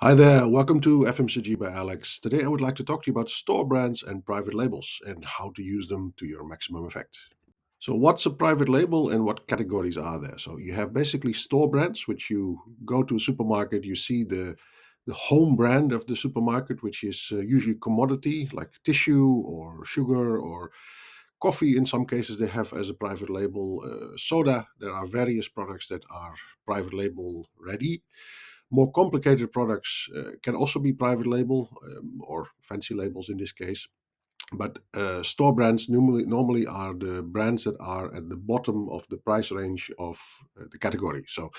Hi there, welcome to FMCG by Alex. Today I would like to talk to you about store brands and private labels and how to use them to your maximum effect. So, what's a private label and what categories are there? So, you have basically store brands, which you go to a supermarket, you see the home brand of the supermarket, which is usually commodity like tissue or sugar or coffee. In some cases, they have as a private label soda. There are various products that are private label ready. More complicated products can also be private label or fancy labels in this case. But store brands normally are the brands that are at the bottom of the price range of the category. So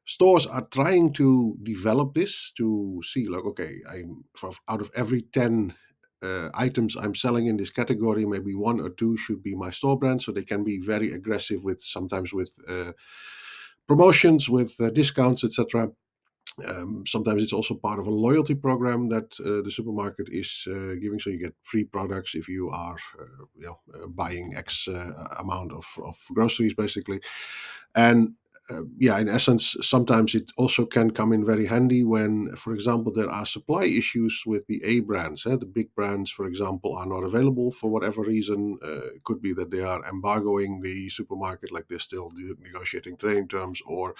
stores are trying to develop this to see, like, okay, out of every 10 items I'm selling in this category, maybe one or two should be my store brand. So they can be very aggressive with sometimes with promotions, with discounts, etc. Sometimes it's also part of a loyalty program that the supermarket is giving. So you get free products if you are, buying X amount of groceries, basically. And yeah, in essence, sometimes it also can come in very handy when, for example, there are supply issues with the A brands. The big brands, for example, are not available for whatever reason. It could be that they are embargoing the supermarket, like they're still negotiating trading terms, or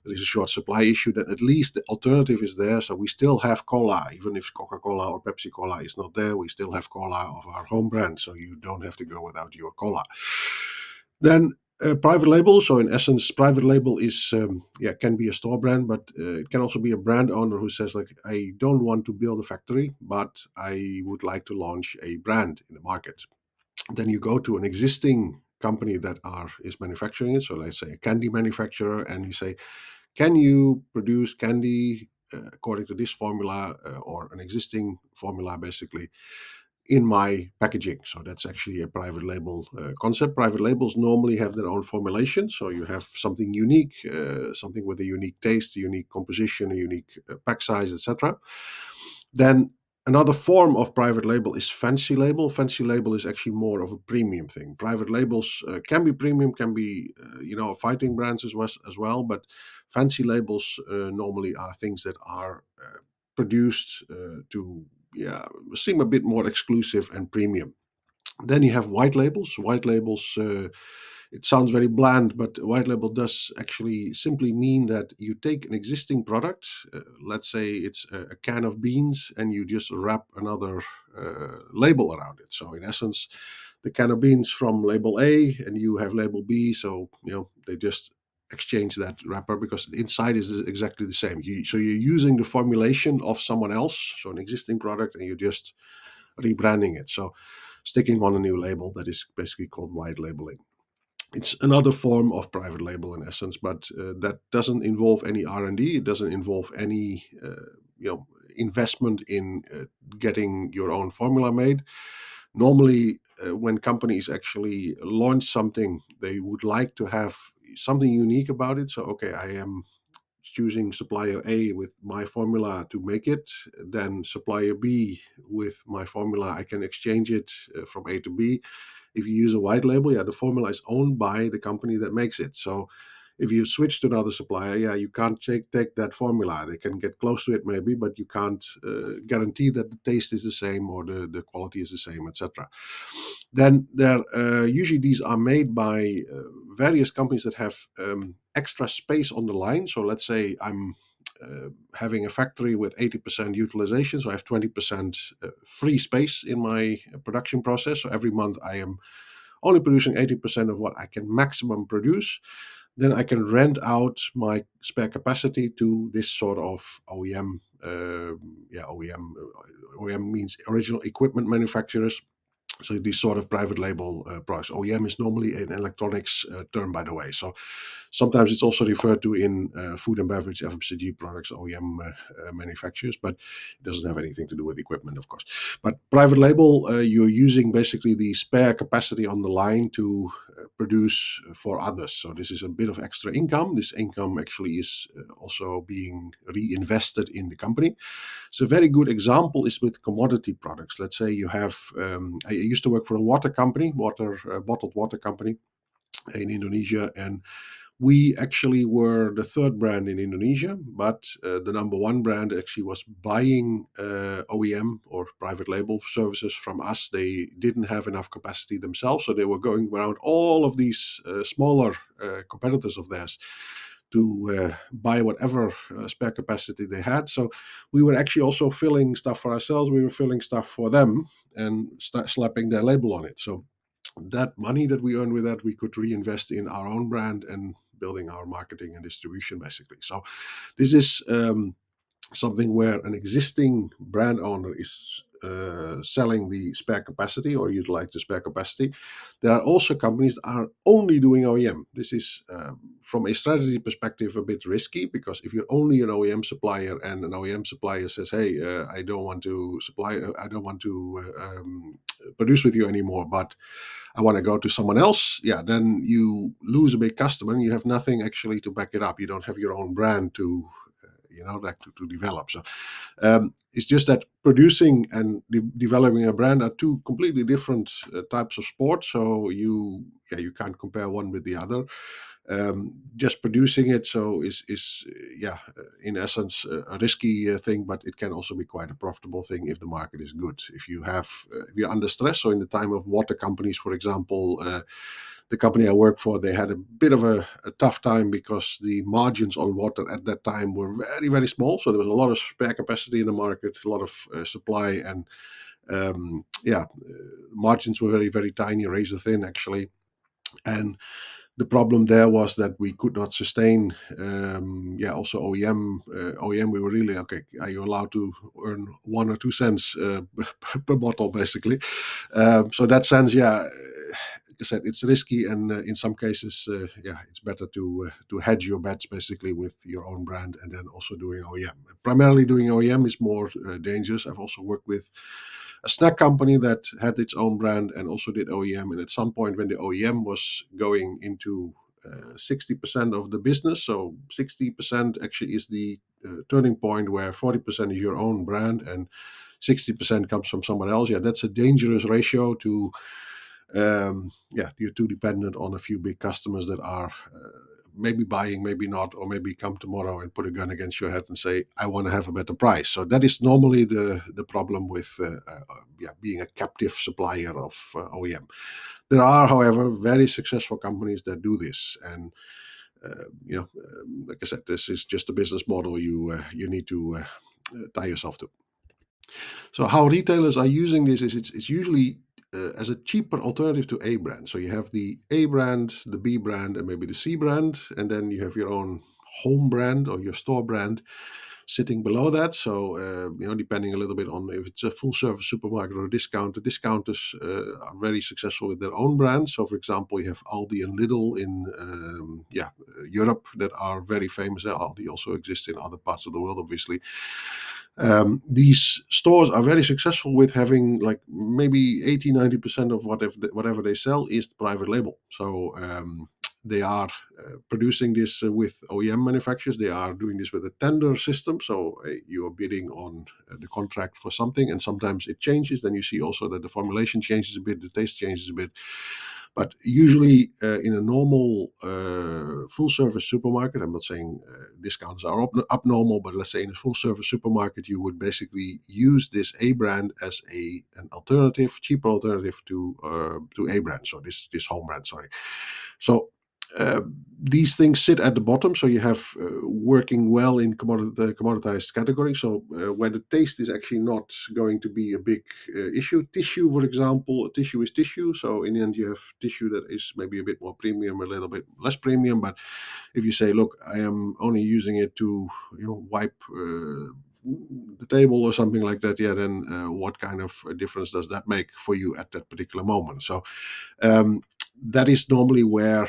there is a short supply issue. That at least the alternative is there. So we still have cola, even if Coca-Cola or Pepsi Cola is not there. We still have cola of our home brand, so you don't have to go without your cola. Then private label. So in essence, private label is can be a store brand, but it can also be a brand owner who says, like, I don't want to build a factory, but I would like to launch a brand in the market. Then you go to an existing company that is manufacturing it. So let's say a candy manufacturer, and you say, can you produce candy according to this formula or an existing formula, basically, in my packaging? So that's actually a private label concept. Private labels normally have their own formulation. So you have something unique, something with a unique taste, a unique composition, a unique pack size, etc. Then another form of private label is fancy label. Fancy label is actually more of a premium thing. Private labels can be premium, can be fighting brands as well. But fancy labels normally are things that are produced to seem a bit more exclusive and premium. Then you have white labels. White labels, it sounds very bland, but white label does actually simply mean that you take an existing product, let's say it's a can of beans, and you just wrap another label around it. So in essence, the can of beans from label A and you have label B, so they just exchange that wrapper because inside is exactly the same. So you're using the formulation of someone else, so an existing product, and you're just rebranding it. So sticking on a new label that is basically called white labeling. It's another form of private label in essence, but that doesn't involve any R&D. It doesn't involve any investment in getting your own formula made. Normally, when companies actually launch something, they would like to have something unique about it. So, okay, I am choosing supplier A with my formula to make it, then supplier B with my formula, I can exchange it from A to B. If you use a white label, the formula is owned by the company that makes it. So if you switch to another supplier, you can't take that formula. They can get close to it maybe, but you can't guarantee that the taste is the same or the quality is the same, etc. Then usually these are made by various companies that have extra space on the line. So let's say I'm having a factory with 80% utilization, so I have 20% free space in my production process. So every month I am only producing 80% of what I can maximum produce. Then I can rent out my spare capacity to this sort of OEM. OEM means original equipment manufacturers. So these sort of private label products. OEM is normally an electronics term, by the way. So sometimes it's also referred to in food and beverage FMCG products, OEM manufacturers, but it doesn't have anything to do with equipment, of course. But private label, you're using basically the spare capacity on the line to produce for others. So this is a bit of extra income. This income actually is also being reinvested in the company. So a very good example is with commodity products. Let's say you have, I used to work for a water company, bottled water company in Indonesia, and We actually were the third brand in Indonesia, but the number one brand actually was buying OEM or private label services from us. They didn't have enough capacity themselves, so they were going around all of these smaller competitors of theirs to buy whatever spare capacity they had. So we were actually also filling stuff for ourselves. We were filling stuff for them and slapping their label on it. So that money that we earn with that, we could reinvest in our own brand and building our marketing and distribution, basically. So this is something where an existing brand owner is selling the spare capacity or utilize the spare capacity. There are also companies that are only doing OEM. This is, from a strategy perspective, a bit risky, because if you're only an OEM supplier and an OEM supplier says, "Hey, I don't want to I don't want to produce with you anymore, but I want to go to someone else," yeah, then you lose a big customer and you have nothing actually to back it up. You don't have your own brand to to develop. So it's just that producing and developing a brand are two completely different types of sport. So you can't compare one with the other. Just producing it is in essence a risky thing, but it can also be quite a profitable thing if the market is good. If you're under stress, so in the time of water companies, for example, the company I work for, they had a bit of a tough time because the margins on water at that time were very, very small. So there was a lot of spare capacity in the market, a lot of supply, and margins were very, very tiny, razor thin actually. And the problem there was that we could not sustain. Also OEM. We were really okay. Are you allowed to earn 1 or 2 cents per bottle, basically? So that sense, like I said, it's risky, and in some cases, it's better to hedge your bets basically with your own brand and then also doing OEM. Primarily doing OEM is more dangerous. I've also worked with a snack company that had its own brand and also did OEM. And at some point, when the OEM was going into 60% of the business, so 60% actually is the turning point where 40% is your own brand and 60% comes from someone else. Yeah, that's a dangerous ratio to. You're too dependent on a few big customers that are maybe buying, maybe not, or maybe come tomorrow and put a gun against your head and say, "I want to have a better price." So that is normally the problem with being a captive supplier of OEM. There are, however, very successful companies that do this, and like I said, this is just a business model you need to tie yourself to. So how retailers are using this is it's usually as a cheaper alternative to A brand. So you have the A brand, the B brand, and maybe the C brand, and then you have your own home brand or your store brand sitting below that. So depending a little bit on if it's a full service supermarket or a discounter, discounters are very successful with their own brands. So for example, you have Aldi and Lidl in Europe that are very famous. Aldi also exists in other parts of the world, obviously. These stores are very successful with having like maybe 80-90% of whatever they sell is private label. So they are producing this with OEM manufacturers. They are doing this with a tender system. So you are bidding on the contract for something, and sometimes it changes. Then you see also that the formulation changes a bit, the taste changes a bit. But usually in a normal full-service supermarket, I'm not saying discounts are abnormal, but let's say in a full-service supermarket, you would basically use this A brand as an alternative, cheaper alternative to A brand. So this home brand, sorry. So uh, these things sit at the bottom, so you have working well in the commoditized category. So where the taste is actually not going to be a big issue. Tissue, for example, tissue is tissue. So in the end, you have tissue that is maybe a bit more premium, a little bit less premium. But if you say, look, I am only using it to wipe the table or something like that, yeah, then what kind of difference does that make for you at that particular moment? So that is normally where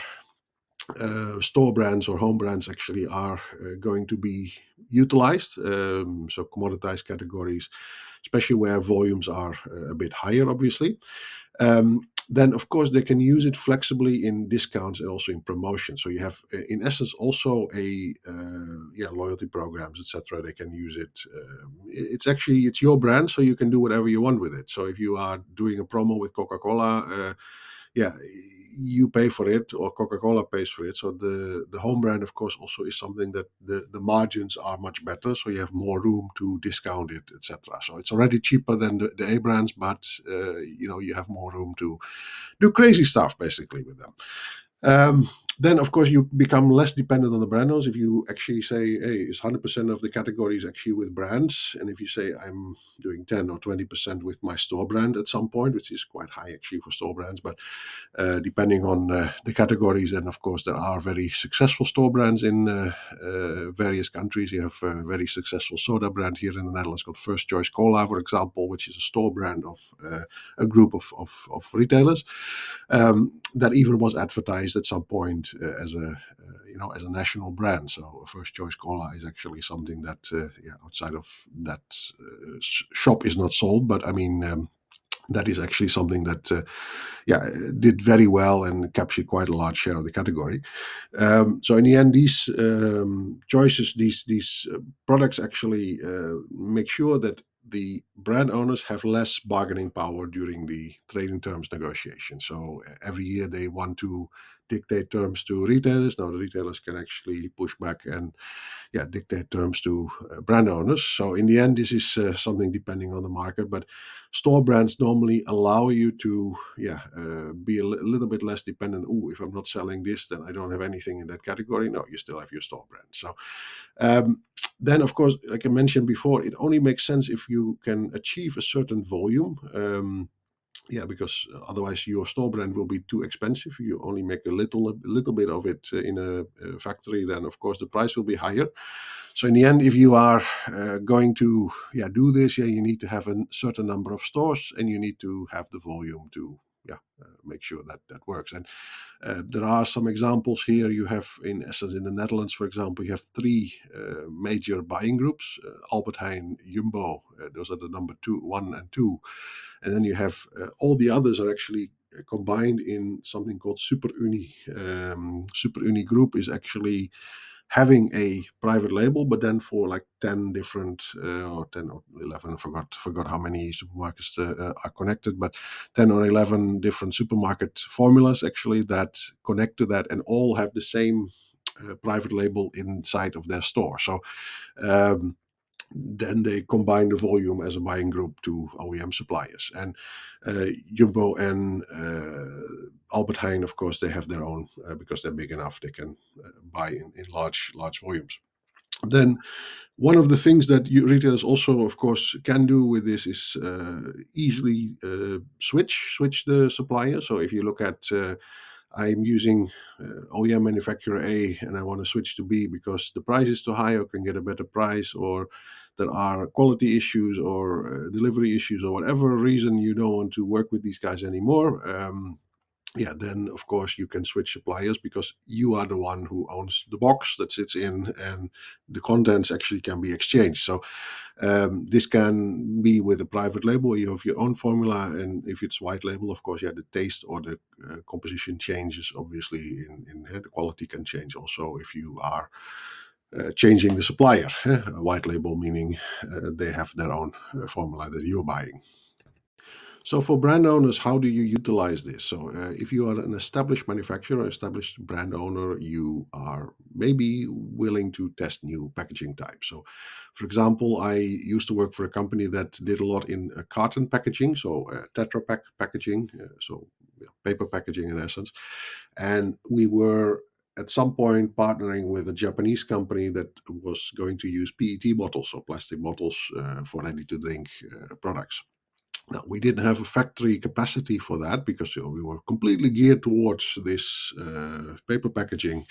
store brands or home brands actually are going to be utilized. So commoditized categories, especially where volumes are a bit higher, obviously. Then, of course, they can use it flexibly in discounts and also in promotion. So you have, in essence, also loyalty programs, etc. They can use it. It's your brand, so you can do whatever you want with it. So if you are doing a promo with Coca-Cola, yeah, you pay for it or Coca-Cola pays for it. So the home brand, of course, also is something that the margins are much better. So you have more room to discount it, etc. So it's already cheaper than the A brands, but you have more room to do crazy stuff basically with them. Um, then, of course, you become less dependent on the brand owners. If you actually say, hey, it's 100% of the category is actually with brands. And if you say, I'm doing 10 or 20% with my store brand at some point, which is quite high actually for store brands, but depending on the categories. And of course, there are very successful store brands in various countries. You have a very successful soda brand here in the Netherlands called First Choice Cola, for example, which is a store brand of a group of retailers that even was advertised at some point as as a national brand. So First Choice Cola is actually something that outside of that shop is not sold, but I mean. That is actually something that did very well and captured quite a large share of the category. So in the end, these choices, these products actually make sure that the brand owners have less bargaining power during the trading terms negotiation. So every year they want to dictate terms to retailers. Now the retailers can actually push back and dictate terms to brand owners. So in the end, this is something depending on the market, but store brands normally allow you to be a little bit less dependent. Oh, if I'm not selling this, then I don't have anything in that category. No, you still have your store brand. So um, then, of course, like I mentioned before, it only makes sense if you can achieve a certain volume. Because otherwise your store brand will be too expensive. You only make a little bit of it in a factory, then of course the price will be higher. So in the end, if you are going to do this, you need to have a certain number of stores and you need to have the volume to make sure that that works. And there are some examples here. You have, in essence, in the Netherlands, for example, you have three major buying groups: Albert Heijn, Jumbo. Those are the number one and two, and then you have all the others are actually combined in something called Super Unie. Super Unie Group is actually having a private label, but then for like 10 different or 10 or 11, forgot how many supermarkets are connected, but 10 or 11 different supermarket formulas actually that connect to that and all have the same private label inside of their store. So um, then they combine the volume as a buying group to OEM suppliers. And Jumbo and Albert Heijn, of course, they have their own because they're big enough. They can buy in large volumes. Then one of the things that retailers also, of course, can do with this is easily switch the supplier. So if you look at I'm using OEM manufacturer A and I want to switch to B because the price is too high or can get a better price or there are quality issues or delivery issues or whatever reason you don't want to work with these guys anymore. Then of course you can switch suppliers because you are the one who owns the box that sits in and the contents actually can be exchanged. So this can be with a private label. You have your own formula, and if it's white label, of course, the taste or the composition changes. Obviously, in the quality can change also if you are changing the supplier. A white label meaning they have their own formula that you're buying. So for brand owners, how do you utilize this? So if you are an established manufacturer, established brand owner, you are maybe willing to test new packaging types. So for example, I used to work for a company that did a lot in carton packaging, so Tetra Pak packaging, paper packaging in essence. And we were at some point partnering with a Japanese company that was going to use PET bottles, so plastic bottles for ready to drink products. Now, we didn't have a factory capacity for that because we were completely geared towards this paper packaging,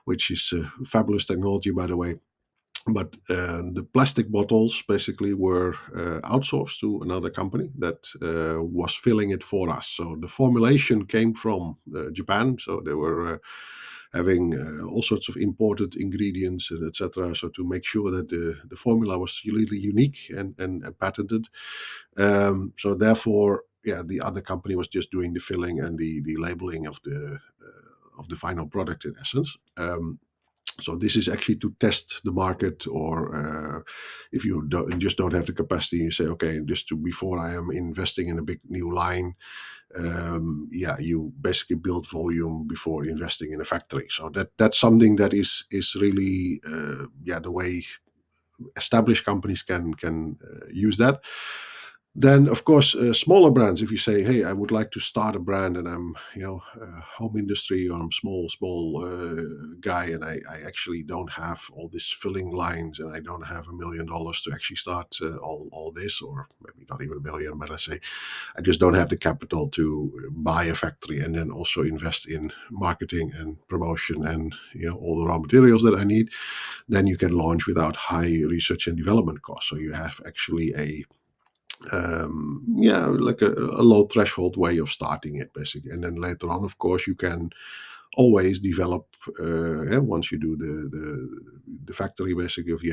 which is fabulous technology, by the way. But the plastic bottles basically were outsourced to another company that was filling it for us. So the formulation came from Japan. So they were having all sorts of imported ingredients and etc. So to make sure that the formula was really unique and patented. So therefore, the other company was just doing the filling and the labeling of the final product in essence. So this is actually to test the market, or if you just don't have the capacity, you say, okay, just to before I am investing in a big new line, yeah, you basically build volume before investing in a factory. So that's something that is really yeah, the way established companies can use that. Then, of course, smaller brands. If you say, "Hey, I would like to start a brand, and I'm, home industry, or I'm small guy, and I actually don't have all these filling lines, and I don't have $1 million to actually start all this, or maybe not even a million, but let's say I just don't have the capital to buy a factory and then also invest in marketing and promotion and all the raw materials that I need." Then you can launch without high research and development costs. So you have actually yeah, like a low threshold way of starting it, basically. And then later on, of course, you can always develop. Yeah, once you do the factory, basically, if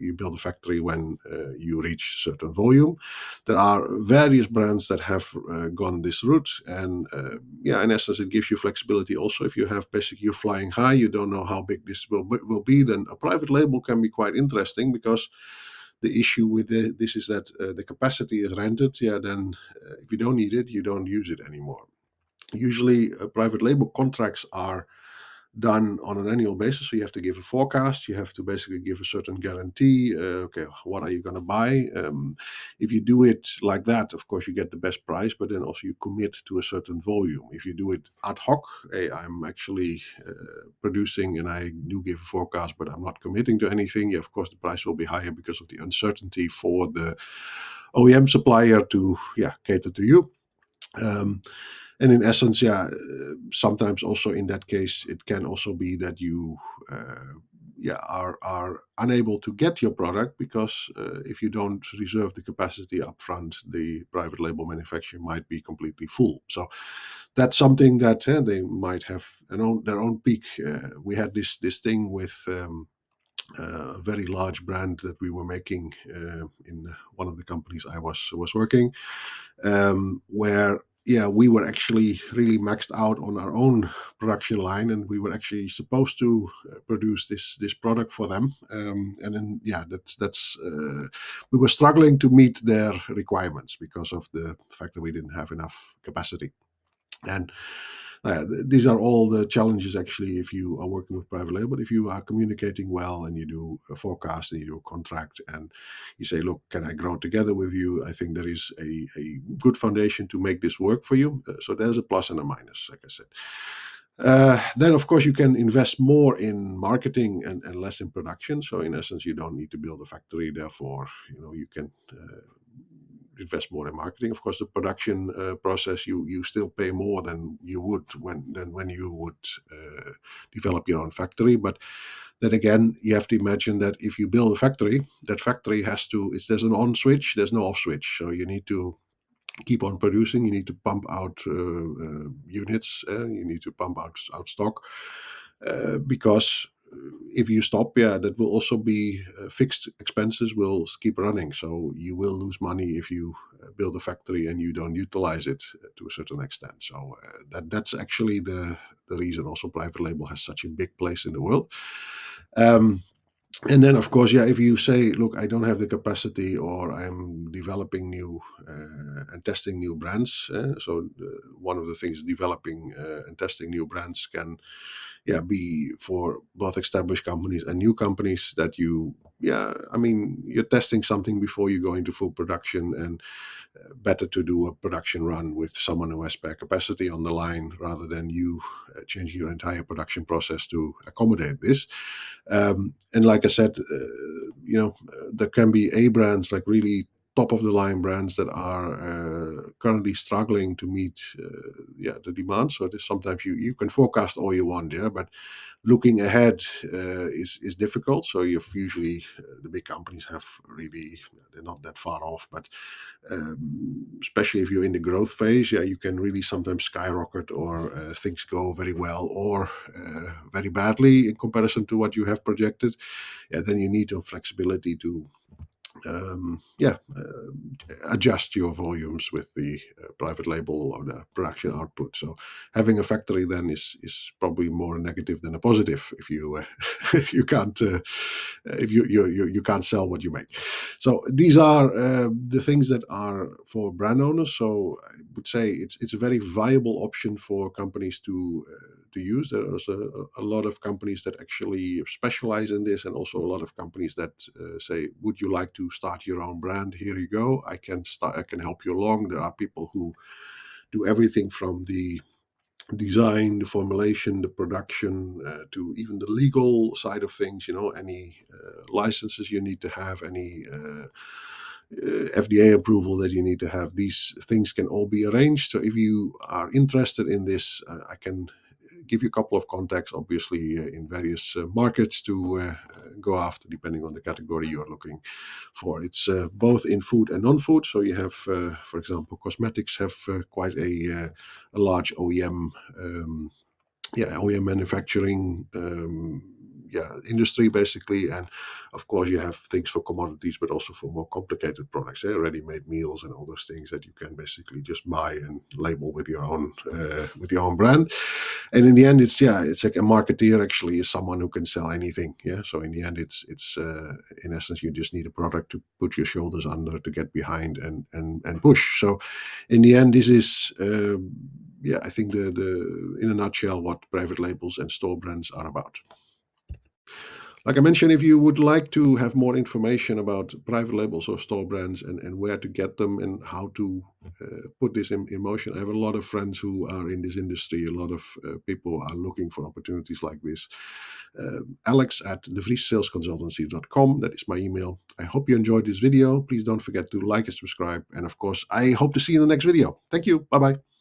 you build a factory when you reach certain volume. There are various brands that have gone this route, and yeah, in essence, it gives you flexibility. Also, if you have basically you're flying high, you don't know how big this will be. Then a private label can be quite interesting, because the issue with this is that the capacity is rented. Yeah, then if you don't need it, you don't use it anymore. Usually, private label contracts are done on an annual basis. So you have to give a forecast. You have to basically give a certain guarantee. Okay, what are you going to buy? If you do it like that, of course, you get the best price, but then also you commit to a certain volume. If you do it ad hoc, hey, I'm actually producing and I do give a forecast, but I'm not committing to anything. Yeah, of course, the price will be higher because of the uncertainty for the OEM supplier to cater to you. Um, and in essence, yeah, sometimes also in that case, it can also be that you, are unable to get your product, because if you don't reserve the capacity upfront, the private label manufacturer might be completely full. So that's something that they might have their own peak. We had this thing with. A very large brand that we were making in one of the companies I was working, where we were actually really maxed out on our own production line, and we were actually supposed to produce this product for them, and then that's we were struggling to meet their requirements because of the fact that we didn't have enough capacity. And these are all the challenges, actually, if you are working with private label. If you are communicating well and you do a forecast and you do a contract and you say, look, can I grow together with you? I think there is a good foundation to make this work for you. So there's a plus and a minus, like I said. Then, of course, you can invest more in marketing and less in production. So, in essence, you don't need to build a factory. Therefore, you can invest more in marketing. Of course, the production process, you still pay more than you would when you would develop your own factory. But then again, you have to imagine that if you build a factory, that factory there's an on switch, there's no off switch. So you need to keep on producing. You need to pump out units. You need to pump out stock, because if you stop, that will also be fixed expenses will keep running. So you will lose money if you build a factory and you don't utilize it to a certain extent. So that's actually the reason also private label has such a big place in the world. Um, and then, of course, if you say, look, I don't have the capacity, or I'm developing new and testing new brands. So one of the things, developing and testing new brands, can be for both established companies and new companies, that you're testing something before you go into full production, and better to do a production run with someone who has spare capacity on the line, rather than you changing your entire production process to accommodate this. And like I said, there can be A brands, like really top of the line brands, that are currently struggling to meet the demand. So sometimes you can forecast all you want, but looking ahead is difficult. So you've usually the big companies have really, they're not that far off, but especially if you're in the growth phase, you can really sometimes skyrocket, or things go very well, or very badly in comparison to what you have projected. Then you need flexibility to yeah, adjust your volumes with the private label or the production output. So having a factory then is probably more a negative than a positive if you if you can't if you can't sell what you make. So these are the things that are for brand owners. So I would say it's a very viable option for companies to use. There's a lot of companies that actually specialize in this, and also a lot of companies that say, "Would you like to start your own brand? Here you go. I can start. I can help you along." There are people who do everything from the design, the formulation, the production, to even the legal side of things. Any licenses you need to have, any FDA approval that you need to have. These things can all be arranged. So if you are interested in this, I can give you a couple of contacts, obviously, in various markets to go after, depending on the category you're looking for. It's both in food and non-food. So you have, for example, cosmetics have quite a large OEM OEM manufacturing industry basically. And of course you have things for commodities, but also for more complicated products, ready-made meals and all those things that you can basically just buy and label with your own brand. And in the end, it's like a marketeer actually is someone who can sell anything. Yeah, so in the end, it's in essence, you just need a product to put your shoulders under, to get behind and push. So in the end, this is I think the in a nutshell what private labels and store brands are about. Like I mentioned, if you would like to have more information about private labels or store brands, and where to get them and how to put this in motion, I have a lot of friends who are in this industry. A lot of people are looking for opportunities like this. Alex at devriessalesconsultancy.com. That is my email. I hope you enjoyed this video. Please don't forget to like and subscribe. And of course, I hope to see you in the next video. Thank you. Bye bye.